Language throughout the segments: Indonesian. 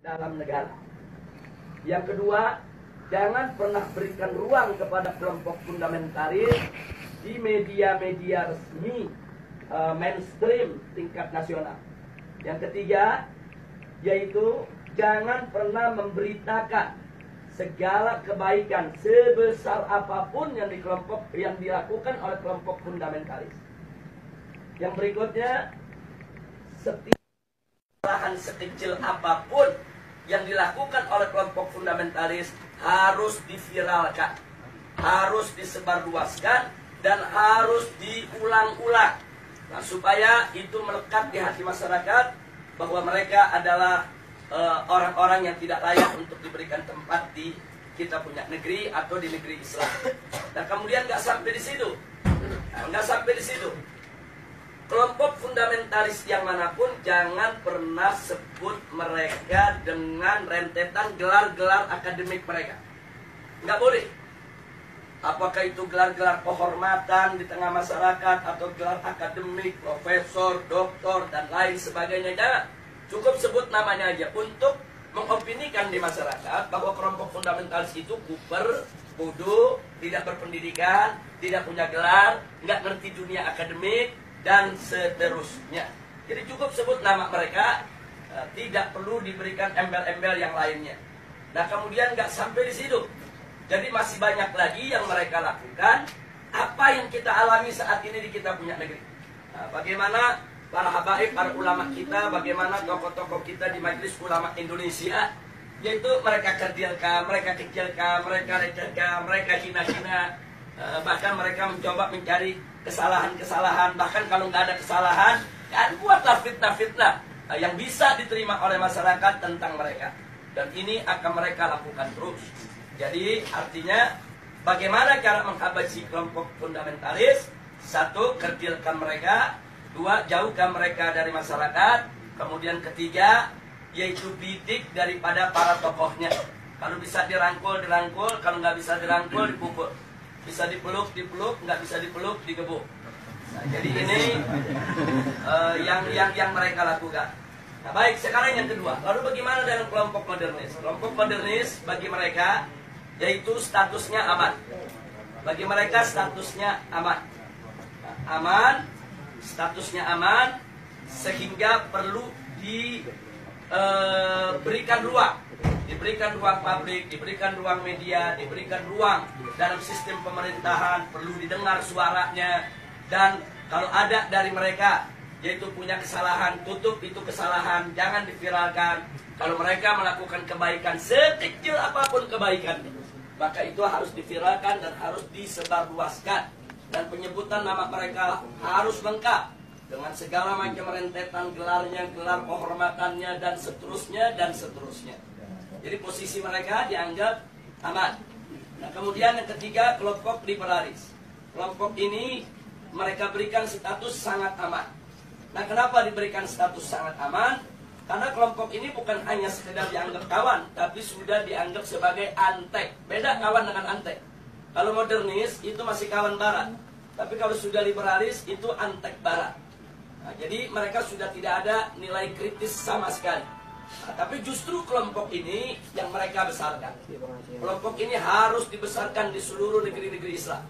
dalam negara. Yang kedua, jangan pernah berikan ruang kepada kelompok fundamentalis di media-media resmi mainstream tingkat nasional. Yang ketiga, yaitu jangan pernah memberitakan segala kebaikan sebesar apapun yang dilakukan oleh kelompok fundamentalis. Yang berikutnya, setiap kesalahan sekecil apapun yang dilakukan oleh kelompok fundamentalis harus diviralkan, harus disebarluaskan, dan harus diulang-ulang. Nah, supaya itu melekat di hati masyarakat bahwa mereka adalah orang-orang yang tidak layak untuk diberikan tempat di kita punya negeri atau di negeri Islam. Nah, kemudian nggak sampai di situ, kelompok fundamentalis yang manapun jangan pernah sebut mereka dengan rentetan gelar-gelar akademik mereka. Nggak boleh. Apakah itu gelar-gelar kehormatan di tengah masyarakat atau gelar akademik, profesor, doktor, dan lain sebagainya. Jangan. Cukup sebut namanya aja untuk mengopinikan di masyarakat bahwa kelompok fundamentalis itu kuper, bodoh, tidak berpendidikan, tidak punya gelar, nggak ngerti dunia akademik, dan seterusnya. Jadi cukup sebut nama mereka, tidak perlu diberikan embel-embel yang lainnya. Nah, kemudian nggak sampai di situ. Jadi masih banyak lagi yang mereka lakukan. Apa yang kita alami saat ini di kita punya negeri. Nah, bagaimana para habaib, para ulama kita, bagaimana tokoh-tokoh kita di Majelis Ulama Indonesia, yaitu mereka kerdilkan, mereka kecilkan, mereka lecehkan, mereka hina-hina, bahkan mereka mencoba mencari kesalahan-kesalahan, bahkan kalau nggak ada kesalahan, kan buatlah fitnah-fitnah yang bisa diterima oleh masyarakat tentang mereka. Dan ini akan mereka lakukan terus. Jadi artinya bagaimana cara menghabisi kelompok fundamentalis? Satu, kerdilkan mereka. Dua, jauhkan mereka dari masyarakat. Kemudian ketiga, yaitu bidik daripada para tokohnya. Kalau bisa dirangkul, dirangkul. Kalau nggak bisa dirangkul, dipukul. Bisa dipeluk, dipeluk. Nggak bisa dipeluk, digebuk. Nah, jadi ini yang mereka lakukan. Nah, baik, sekarang yang kedua. Lalu bagaimana dengan kelompok modernis? Kelompok modernis bagi mereka yaitu statusnya aman. Bagi mereka statusnya aman. Nah, aman, statusnya aman, sehingga perlu diberikan ruang. Diberikan ruang publik, diberikan ruang media, diberikan ruang dalam sistem pemerintahan, perlu didengar suaranya. Dan kalau ada dari mereka yaitu punya kesalahan, tutup itu kesalahan, jangan diviralkan. Kalau mereka melakukan kebaikan, sekecil apapun kebaikannya, maka itu harus diviralkan dan harus disebarluaskan. Dan penyebutan nama mereka harus lengkap dengan segala macam rentetan gelarnya, gelar kehormatannya, dan seterusnya, dan seterusnya. Jadi posisi mereka dianggap aman. Nah, kemudian yang ketiga, kelompok liberalis. Kelompok ini mereka berikan status sangat aman. Nah, kenapa diberikan status sangat aman? Karena kelompok ini bukan hanya sekedar dianggap kawan, tapi sudah dianggap sebagai antek. Beda kawan dengan antek. Kalau modernis itu masih kawan barat, tapi kalau sudah liberalis itu antek barat. Nah, jadi mereka sudah tidak ada nilai kritis sama sekali. Nah, tapi justru kelompok ini yang mereka besarkan. Kelompok ini harus dibesarkan di seluruh negeri-negeri Islam.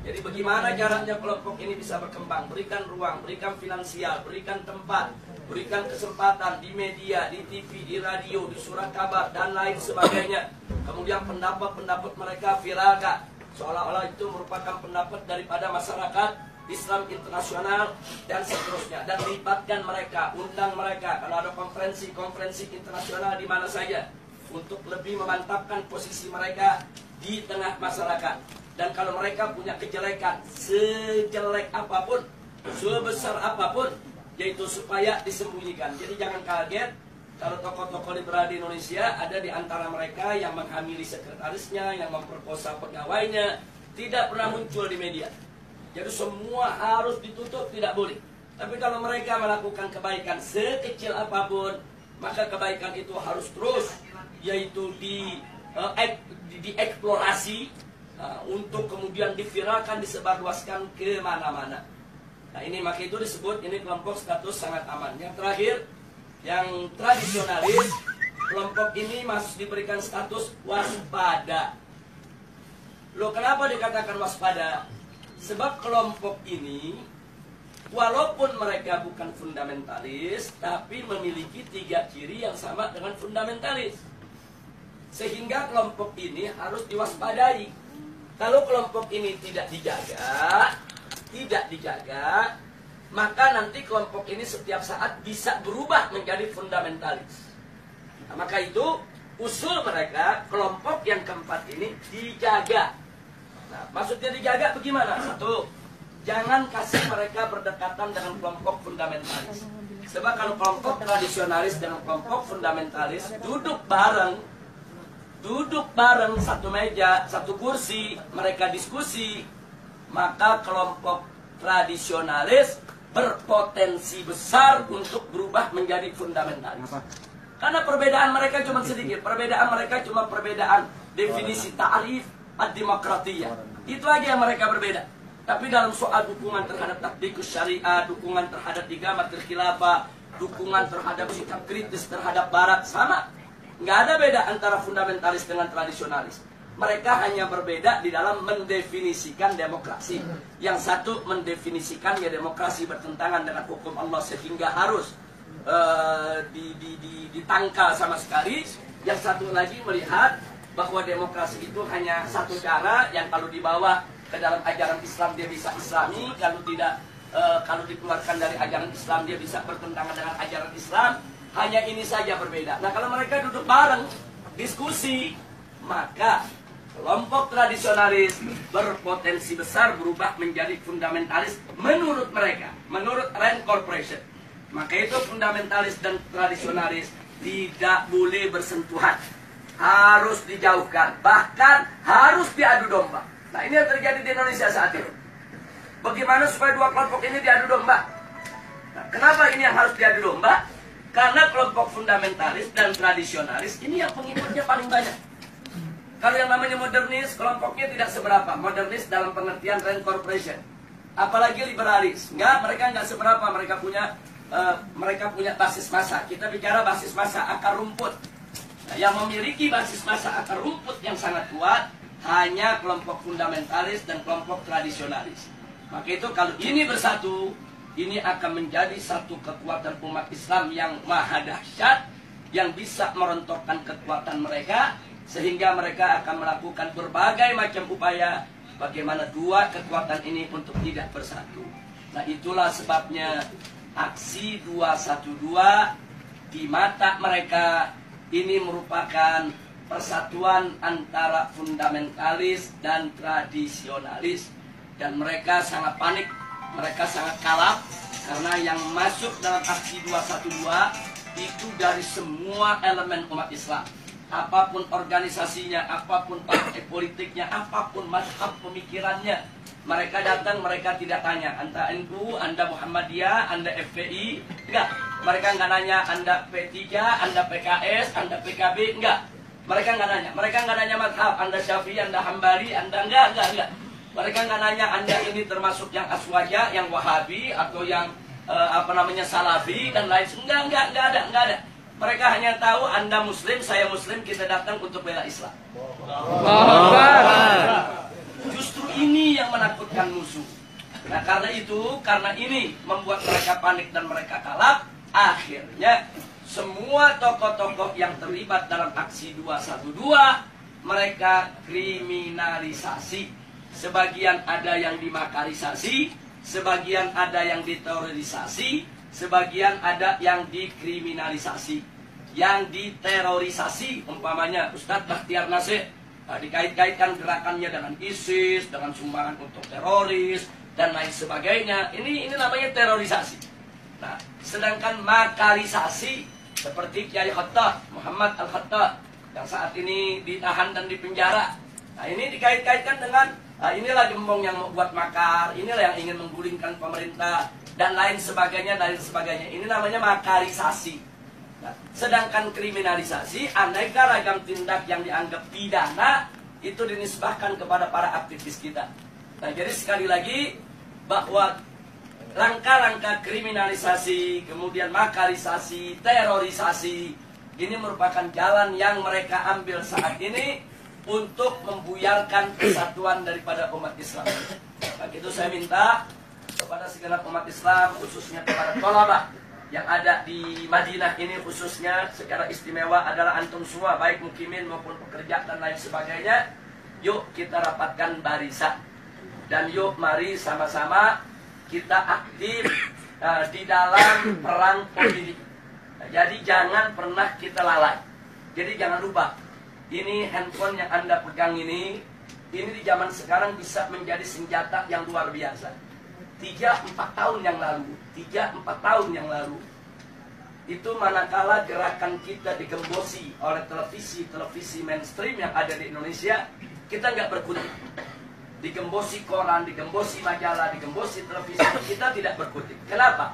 Jadi bagaimana caranya kelompok ini bisa berkembang? Berikan ruang, berikan finansial, berikan tempat, berikan kesempatan di media, di TV, di radio, di surat kabar, dan lain sebagainya. Kemudian pendapat-pendapat mereka viralkan, seolah-olah itu merupakan pendapat daripada masyarakat Islam internasional, dan seterusnya. Dan libatkan mereka, undang mereka, kalau ada konferensi-konferensi internasional di mana saja, untuk lebih memantapkan posisi mereka di tengah masyarakat. Dan kalau mereka punya kejelekan, sejelek apapun, sebesar apapun, yaitu supaya disembunyikan. Jadi jangan kaget kalau tokoh-tokoh liberal di Indonesia ada di antara mereka yang menghamili sekretarisnya, yang memperkosa pegawainya, tidak pernah muncul di media. Jadi semua harus ditutup, tidak boleh. Tapi kalau mereka melakukan kebaikan sekecil apapun, maka kebaikan itu harus terus, yaitu dieksplorasi, untuk kemudian diviralkan, disebarluaskan ke mana-mana. Nah, ini maka itu disebut ini kelompok status sangat aman. Yang terakhir, yang tradisionalis, kelompok kelompok ini masih diberikan status waspada. Loh, kenapa dikatakan waspada? Sebab kelompok ini walaupun mereka bukan fundamentalis, tapi memiliki 3 ciri yang sama dengan fundamentalis. Sehingga kelompok ini harus diwaspadai. Kalau kelompok ini tidak dijaga, maka nanti kelompok ini setiap saat bisa berubah menjadi fundamentalis. Nah, maka itu usul mereka, kelompok yang keempat ini dijaga. Nah, maksudnya dijaga bagaimana? 1, jangan kasih mereka berdekatan dengan kelompok fundamentalis. Sebab kalau kelompok tradisionalis dengan kelompok fundamentalis duduk bareng satu meja, satu kursi, mereka diskusi, maka kelompok tradisionalis berpotensi besar untuk berubah menjadi fundamentalis. Karena perbedaan mereka cuma sedikit, perbedaan definisi ta'rif ad-demokratiyah. Itu aja yang mereka berbeda. Tapi dalam soal dukungan terhadap tatbikus syariah, dukungan terhadap igamatul khilafah, dukungan terhadap sikap kritis terhadap barat, sama. Nggak ada beda antara fundamentalis dengan tradisionalis. Mereka hanya berbeda di dalam mendefinisikan demokrasi. Yang satu mendefinisikan ya demokrasi bertentangan dengan hukum Allah sehingga harus ditangkal sama sekali. Yang satu lagi melihat bahwa demokrasi itu hanya satu cara yang kalau dibawa ke dalam ajaran Islam dia bisa islami, kalau tidak, kalau dikeluarkan dari ajaran Islam dia bisa bertentangan dengan ajaran Islam. Hanya ini saja berbeda. Nah, kalau mereka duduk bareng diskusi, maka kelompok tradisionalis berpotensi besar berubah menjadi fundamentalis menurut mereka, menurut Rand Corporation. Maka itu fundamentalis dan tradisionalis tidak boleh bersentuhan, harus dijauhkan, bahkan harus diadu domba. Nah, ini yang terjadi di Indonesia saat ini. Bagaimana supaya dua kelompok ini diadu domba? Nah, kenapa ini yang harus diadu domba? Karena kelompok fundamentalis dan tradisionalis ini yang pengikutnya paling banyak. Kalau yang namanya modernis, kelompoknya tidak seberapa. Modernis dalam pengertian Rand Corporation. Apalagi liberalis. Mereka nggak seberapa. Mereka punya basis massa. Kita bicara basis massa akar rumput. Nah, yang memiliki basis massa akar rumput yang sangat kuat hanya kelompok fundamentalis dan kelompok tradisionalis. Maka itu kalau ini bersatu, ini akan menjadi satu kekuatan umat Islam yang maha dahsyat, yang bisa merontokkan kekuatan mereka, sehingga mereka akan melakukan berbagai macam upaya bagaimana dua kekuatan ini untuk tidak bersatu. Nah, itulah sebabnya aksi 212 di mata mereka ini merupakan persatuan antara fundamentalis dan tradisionalis. Dan mereka sangat panik, mereka sangat kalap, karena yang masuk dalam aksi 212 itu dari semua elemen umat Islam. Apapun organisasinya, apapun partai politiknya, apapun mazhab pemikirannya, mereka datang, mereka tidak tanya Anda NU, Anda Muhammadiyah, Anda FPI, enggak. Mereka nggak nanya Anda P3, Anda PKS, Anda PKB, enggak. Mereka nggak nanya. Mereka nggak nanya mazhab, Anda Syafi'i, Anda Hambali, Anda enggak. Mereka nggak nanya Anda ini termasuk yang Aswaja, yang Wahabi, atau yang Salafi dan lain. Enggak ada. Mereka hanya tahu Anda Muslim, saya Muslim, kita datang untuk bela Islam. Justru ini yang menakutkan musuh. Nah, karena ini membuat mereka panik dan mereka kalap. Akhirnya semua tokoh-tokoh yang terlibat dalam aksi 212 mereka kriminalisasi. Sebagian ada yang dimakarisasi, sebagian ada yang diterorisasi, sebagian ada yang dikriminalisasi. Yang diterorisasi umpamanya Ustadz Bakhtiar Nasir, dikait-kaitkan gerakannya dengan ISIS, dengan sumbangan untuk teroris dan lain sebagainya. Ini namanya terorisasi. Nah, sedangkan makarisasi seperti Kiai Khattab, Muhammad Al-Khattab yang saat ini ditahan dan dipenjara. Nah, ini dikait-kaitkan dengan inilah gembong yang membuat makar, inilah yang ingin menggulingkan pemerintah dan lain sebagainya. Ini namanya makarisasi. Nah, sedangkan kriminalisasi, aneka ragam tindak yang dianggap pidana itu dinisbahkan kepada para aktivis kita. Nah, jadi sekali lagi bahwa langkah-langkah kriminalisasi, kemudian makarisasi, terorisasi Ini merupakan jalan yang mereka ambil saat ini untuk membuyarkan kesatuan daripada umat Islam. Maka itu saya minta kepada segenap umat Islam, khususnya kepada tolabah yang ada di Madinah ini, khususnya secara istimewa adalah antum semua, baik mukimin maupun pekerja dan lain sebagainya. Yuk kita rapatkan barisan, dan yuk mari sama-sama kita aktif di dalam perang opini. Jadi jangan pernah kita lalai. Jadi jangan lupa, ini handphone yang Anda pegang ini di zaman sekarang bisa menjadi senjata yang luar biasa. 3-4 tahun yang lalu, itu manakala gerakan kita digembosi oleh televisi mainstream yang ada di Indonesia, kita nggak berkutik. Digembosi koran, digembosi majalah, digembosi televisi, kita tidak berkutik. Kenapa?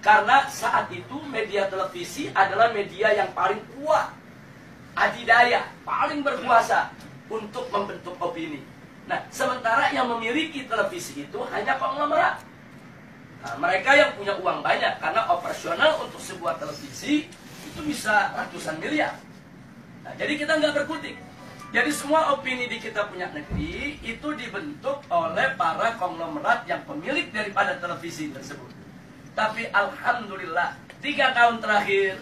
Karena saat itu media televisi adalah media yang paling kuat, adidaya, paling berkuasa untuk membentuk opini. Nah, sementara yang memiliki televisi itu hanya konglomerat. Nah, mereka yang punya uang banyak, karena operasional untuk sebuah televisi itu bisa ratusan miliar. Nah, jadi kita nggak berkutik. Jadi semua opini di kita punya negeri itu dibentuk oleh para konglomerat yang pemilik daripada televisi tersebut. Tapi alhamdulillah 3 tahun terakhir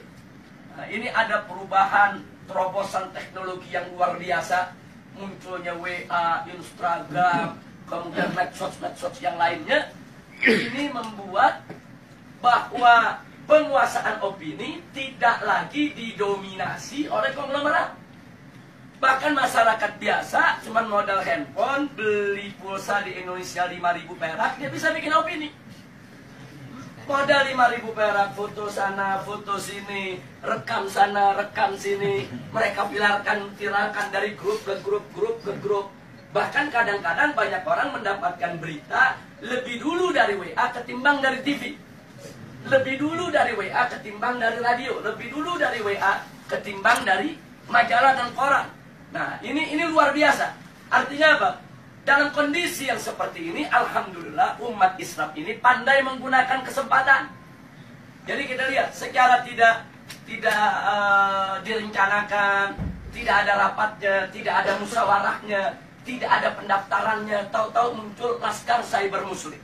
ini ada perubahan, terobosan teknologi yang luar biasa. Munculnya WA, Instagram, kemudian medsos yang lainnya. Ini membuat bahwa penguasaan opini tidak lagi didominasi oleh konglomerat. Bahkan masyarakat biasa cuma modal handphone, beli pulsa di Indonesia 5.000 perak, dia bisa bikin opini. Modal 5.000 perak, foto sana, foto sini, rekam sana, rekam sini. Mereka viralkan dari grup ke grup. Bahkan kadang-kadang banyak orang mendapatkan berita lebih dulu dari WA ketimbang dari TV. Lebih dulu dari WA ketimbang dari radio. Lebih dulu dari WA ketimbang dari majalah dan koran. Nah, ini luar biasa. Artinya apa? Dalam kondisi yang seperti ini, alhamdulillah umat Islam ini pandai menggunakan kesempatan. Jadi kita lihat secara tidak direncanakan, tidak ada rapatnya, tidak ada musyawarahnya, tidak ada pendaftarannya, tahu-tahu muncul Laskar Cyber Muslim.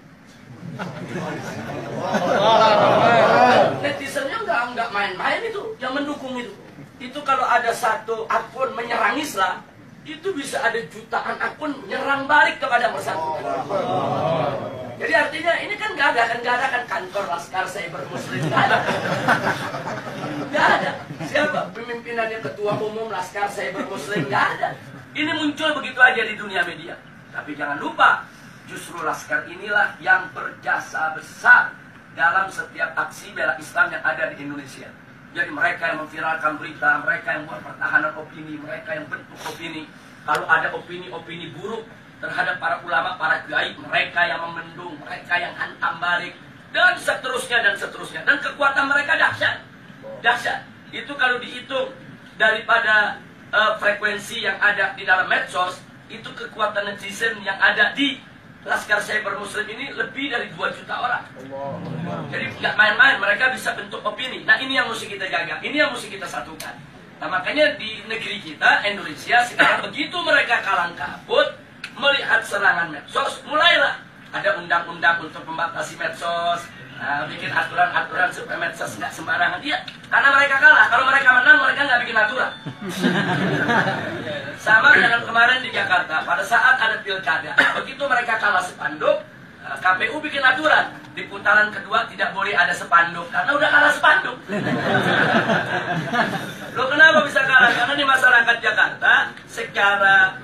Netizennya nggak main-main itu, yang mendukung itu. Itu kalau ada satu akun menyerang Islam, itu bisa ada jutaan akun nyerang balik kepada bersangkutan. Jadi artinya ini kan nggak ada kan kantor Laskar Cyber Muslim, nggak ada. Siapa pemimpinannya, ketua umum Laskar Cyber Muslim, nggak ada. Ini muncul begitu aja di dunia media. Tapi jangan lupa, justru Laskar inilah yang berjasa besar dalam setiap aksi bela Islam yang ada di Indonesia. Jadi mereka yang memviralkan berita, mereka yang buat pertahanan opini, mereka yang bentuk opini. Kalau ada opini-opini buruk terhadap para ulama, para kiai, mereka yang memendung, mereka yang hantam balik, dan seterusnya dan seterusnya. Dan kekuatan mereka dahsyat. Dahsyat. Itu kalau dihitung daripada frekuensi yang ada di dalam medsos, itu kekuatan netizen yang ada di Laskar Cyber Muslim ini lebih dari 2 juta orang. Jadi nggak main-main, mereka bisa bentuk opini. Nah, ini yang mesti kita jaga, ini yang mesti kita satukan. Nah, makanya di negeri kita, Indonesia, sekarang begitu mereka kalang kabut melihat serangan medsos, mulailah ada undang-undang untuk membatasi medsos, bikin aturan-aturan supaya medsos nggak sembarangan. Iya, karena mereka kalah. Kalau mereka menang, mereka nggak bikin aturan. Sama dengan kemarin di Jakarta, pada saat ada pilkada, begitu mereka kalah spanduk, KPU bikin aturan, di putaran kedua tidak boleh ada spanduk, karena udah kalah spanduk. Loh, kenapa bisa kalah? Karena di masyarakat Jakarta, secara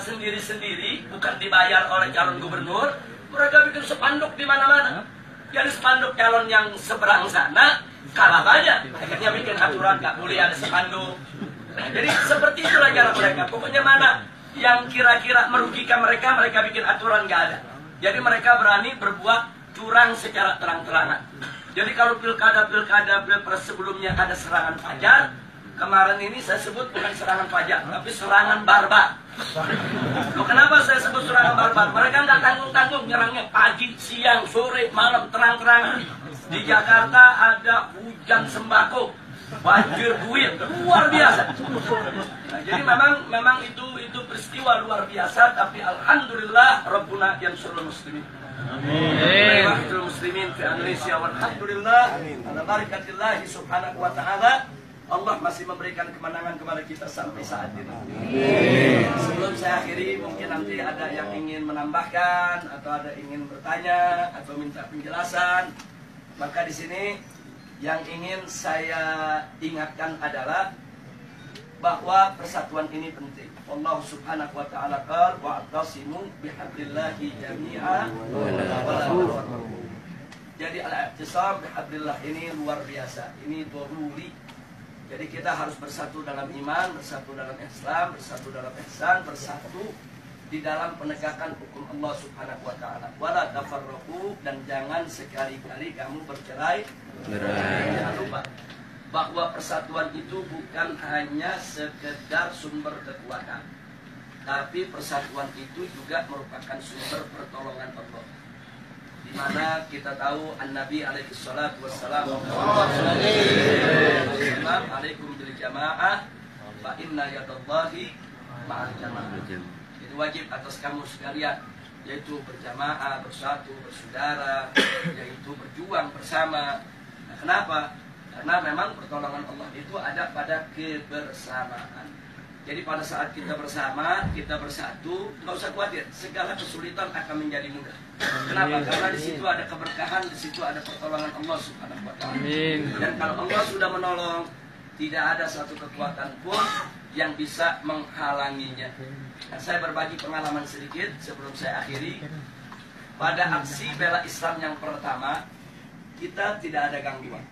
sendiri-sendiri, bukan dibayar oleh calon gubernur, mereka bikin spanduk di mana-mana. Jadi spanduk calon yang seberang sana kalah banyak, akhirnya bikin aturan nggak boleh ada spanduk. Nah, jadi seperti itulah cara mereka. Pokoknya mana yang kira-kira merugikan mereka, mereka bikin aturan nggak ada. Jadi mereka berani berbuat curang secara terang-terangan. Jadi kalau pilpres sebelumnya ada serangan fajar, kemarin ini saya sebut bukan serangan fajar, tapi serangan barbar. Loh, kenapa saya sebut serangan barbar? Mereka nggak tanggung-tanggung nyerangnya pagi, siang, sore, malam, terang-terangan. Di Jakarta ada hujan sembako banjir duit luar biasa. Nah, jadi memang itu peristiwa luar biasa, tapi alhamdulillah Rabbuna yansurul muslimin. Amin. Muslimin di Indonesia, walhamdulillah. Ala barakatillah subhanahu wa ta'ala, Allah masih memberikan kemenangan kepada kita sampai saat ini. Sebelum saya akhiri, mungkin nanti ada yang ingin menambahkan atau ada ingin bertanya atau minta penjelasan. Maka di sini yang ingin saya ingatkan adalah bahwa persatuan ini penting. Allah subhanahu wa ta'ala qala wa'tasimu bihablillahi jami'a wa la tafarraqu. Jadi al-i'tisam bihablillah ini luar biasa. Ini daruri. Jadi kita harus bersatu dalam iman, bersatu dalam Islam, bersatu dalam ihsan, bersatu di dalam penegakan hukum Allah subhanahu wa ta'ala. Wa la tafarraqu, dan jangan sekali-kali kamu bercerai. Jangan lupa bahwa persatuan itu bukan hanya sekedar sumber kekuatan, tapi persatuan itu juga merupakan sumber pertolongan Allah. Di mana kita tahu An-Nabi alaihi salatu wassalam alaikum bil jamaah fa inna yadallahi ma'al jamaah. Jadi wajib atas kamu sekalian, yaitu berjamaah, bersatu, bersaudara, yaitu berjuang bersama. Nah, kenapa? Karena memang pertolongan Allah itu ada pada kebersamaan. Jadi pada saat kita bersama, kita bersatu, nggak usah khawatir, segala kesulitan akan menjadi mudah. Kenapa? Karena di situ ada keberkahan, di situ ada pertolongan Allah subhanahu wa ta'ala. Dan kalau Allah sudah menolong, tidak ada satu kekuatan pun yang bisa menghalanginya. Nah, saya berbagi pengalaman sedikit sebelum saya akhiri. Pada aksi bela Islam yang pertama, kita tidak ada gangguan.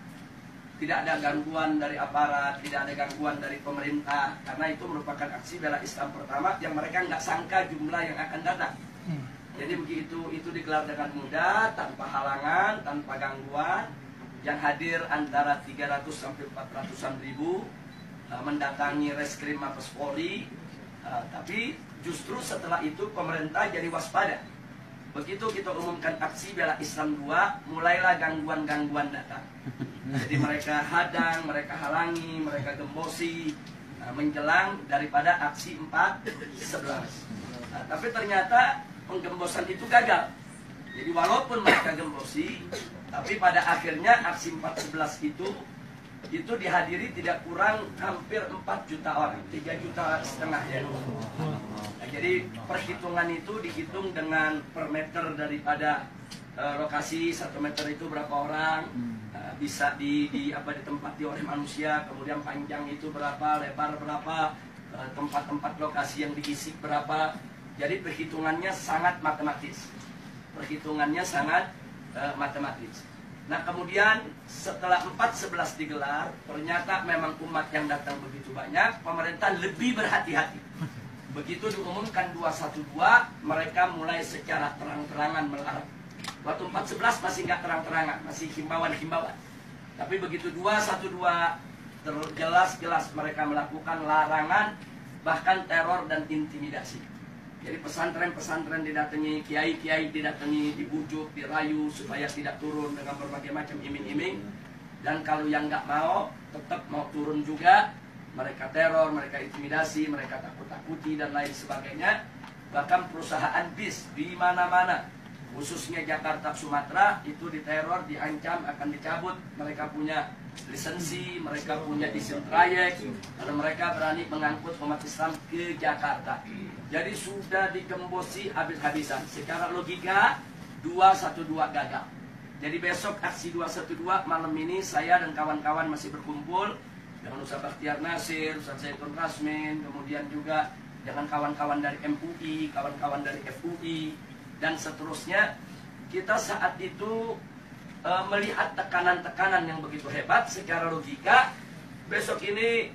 Tidak ada gangguan dari aparat, tidak ada gangguan dari pemerintah, karena itu merupakan aksi bela Islam pertama yang mereka nggak sangka jumlah yang akan datang. Jadi begitu itu digelar dengan mudah, tanpa halangan, tanpa gangguan, yang hadir antara 300 sampai 400-an ribu, mendatangi reskrim Mabes Polri, tapi justru setelah itu pemerintah jadi waspada. Begitu kita umumkan aksi bela Islam 2, mulailah gangguan-gangguan datang. Jadi mereka hadang, mereka halangi, mereka gembosi, menjelang daripada aksi 4.11. Tapi ternyata penggembosan itu gagal. Jadi walaupun mereka gembosi, tapi pada akhirnya aksi 4.11 itu dihadiri tidak kurang hampir 4 juta orang, 3,5 juta ya. Nah, jadi perhitungan itu dihitung dengan per meter daripada lokasi, 1 meter itu berapa orang, bisa ditempati oleh manusia, kemudian panjang itu berapa, lebar berapa, tempat-tempat lokasi yang diisi berapa. Jadi perhitungannya sangat matematis. Perhitungannya sangat matematis. Nah, kemudian setelah 4.11 digelar, ternyata memang umat yang datang begitu banyak, pemerintah lebih berhati-hati. Begitu diumumkan 212, mereka mulai secara terang-terangan melarang. Waktu 4.11 masih nggak terang-terangan, masih himbauan-himbauan. Tapi begitu 212, jelas-jelas mereka melakukan larangan, bahkan teror dan intimidasi. Jadi pesantren-pesantren didatangi, kiai-kiai didatangi, dibujuk, dirayu supaya tidak turun dengan berbagai macam iming-iming. Dan kalau yang nggak mau, tetap mau turun juga, mereka teror, mereka intimidasi, mereka takut-takuti dan lain sebagainya. Bahkan perusahaan bis di mana-mana, khususnya Jakarta, Sumatera, itu diteror, diancam akan dicabut. Mereka punya lisensi, mereka punya izin trayek, karena mereka berani mengangkut umat Islam ke Jakarta. Jadi sudah digembosi habis-habisan. Secara logika 212 gagal. Jadi besok aksi 212 malam ini saya dan kawan-kawan masih berkumpul dengan Ustaz Bakhtiar Nasir, Ustaz Zaitun Rasmin, kemudian juga dengan kawan-kawan dari MUI, kawan-kawan dari FUI, dan seterusnya. Kita saat itu melihat tekanan-tekanan yang begitu hebat. Secara logika besok ini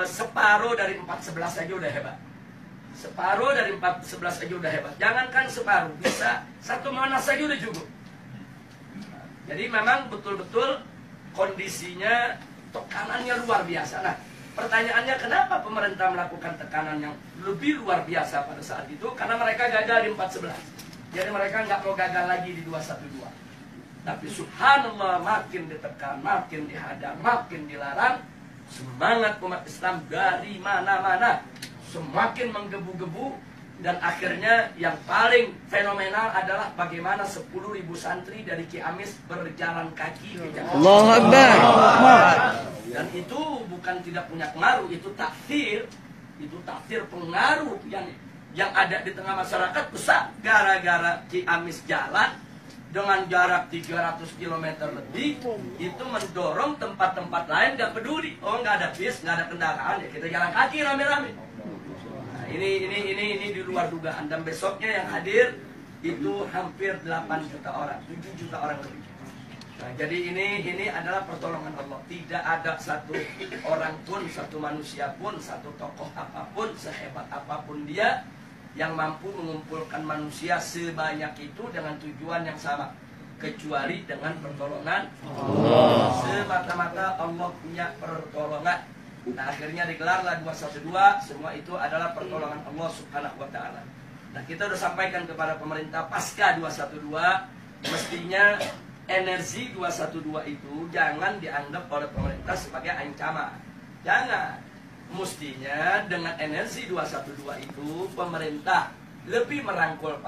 separuh dari 4.11 saja udah hebat. Separuh dari 4.11 saja udah hebat. Jangankan separuh, bisa 1 Monas saja udah cukup. Jadi memang betul-betul kondisinya, tekanannya luar biasa. Nah, pertanyaannya kenapa pemerintah melakukan tekanan yang lebih luar biasa pada saat itu? Karena mereka gagal di 4.11. Jadi mereka nggak mau gagal lagi di 212. Tapi subhanallah, makin ditekan, makin dihadang, makin dilarang, semangat umat Islam dari mana-mana semakin menggebu-gebu. Dan akhirnya yang paling fenomenal adalah bagaimana 10.000 santri dari Ciamis berjalan kaki ke Jakarta. Allahu Akbar. Dan itu bukan tidak punya pengaruh, itu takfir pengaruh yang ada di tengah masyarakat besar. Gara-gara Ciamis jalan dengan jarak 300 km lebih, itu mendorong tempat-tempat lain gak peduli. Oh, nggak ada bis, nggak ada kendaraan, ya kita jalan kaki rame-rame. Nah, ini di luar dugaan. Dan besoknya yang hadir itu hampir 8 juta orang, 7 juta orang lebih. Nah, jadi ini adalah pertolongan Allah. Tidak ada satu orang pun, satu manusia pun, satu tokoh apapun, sehebat apapun dia, yang mampu mengumpulkan manusia sebanyak itu dengan tujuan yang sama, kecuali dengan pertolongan Allah. Semata-mata Allah punya pertolongan. Nah, akhirnya digelarlah 212. Semua itu adalah pertolongan Allah Subhanahu wa Ta'ala. Nah, kita sudah sampaikan kepada pemerintah pasca 212, mestinya energi 212 itu jangan dianggap oleh pemerintah sebagai ancaman. Jangan. Mestinya dengan energi 212 itu pemerintah lebih merangkul